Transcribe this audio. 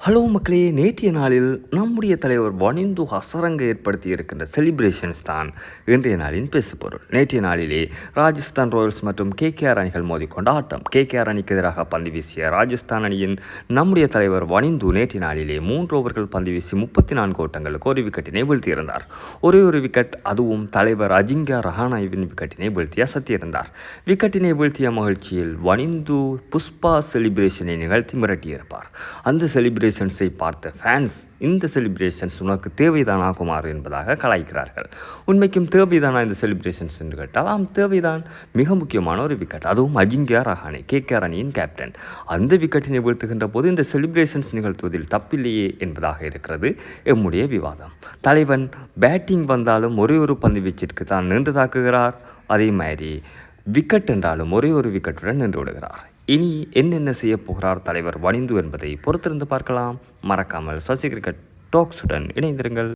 Hello மக்களே, நேற்றைய நாளில் நம்முடைய தலைவர் வனிந்து ஹசரங்க ஏற்படுத்தி இருக்கின்ற செலிப்ரேஷன்ஸ் தான் இன்றைய நாளின் பேசுபொருள். நேற்றைய நாளிலே ராஜஸ்தான் ராயல்ஸ் மற்றும் கேகேஆர் அணிகள் மோதிக்கொண்ட ஆட்டம். கேகேஆர் அணிக்கு எதிராக பந்து வீசிய ராஜஸ்தான் அணியின் நம்முடைய தலைவர் வனிந்து நேற்றைய நாளிலே 3 ஓவர்கள் பந்து வீசி 34 ஓட்டங்களுக்கு ஒரு விக்கெட்டினை வீழ்த்தியிருந்தார். ஒரே ஒரு விக்கெட், அதுவும் தலைவர் அஜிங்கியா ரஹானேவின் விக்கெட்டினை வீழ்த்தி அசத்தியிருந்தார். விக்கெட்டினை வீழ்த்திய மகிழ்ச்சியில் வனிந்து புஷ்பா செலிப்ரேஷனை நிகழ்த்தி மிரட்டியிருப்பார். அந்த செலிப்ரேஷன்ஸை பார்த்த ஃபேன்ஸ், இந்த செலிப்ரேஷன்ஸ் உனக்கு தேவைதானா குமார் என்பதாக கலாய்க்கிறார்கள். உண்மைக்கும் தேவைதானா இந்த செலிப்ரேஷன்ஸ் என்று கேட்டால் ஆம், தேவைதான். மிக முக்கியமான ஒரு விக்கெட், அதுவும் அஜிங்கியா ரஹானே, கேகேஆர் அணியின் கேப்டன். அந்த விக்கெட்டினை வீழ்த்துகின்ற போது இந்த செலிப்ரேஷன்ஸ் நிகழ்த்துவதில் தப்பில்லையே என்பதாக இருக்கிறது எம்முடைய விவாதம். தலைவன் பேட்டிங் வந்தாலும் ஒரே ஒரு பந்து வீச்சிற்கு தான் நின்று தாக்குகிறார். அதே மாதிரி விக்கெட் என்றாலும் ஒரே ஒரு விக்கெட்டுடன் நின்று விடுகிறார். இனி என்னென்ன செய்ய போகிறார் தலைவர் வனிந்து என்பதை பொறுத்திருந்து பார்க்கலாம். மறக்காமல் சசி கிரிக்கெட் டாக்ஸுடன் இணைந்திருங்கள்.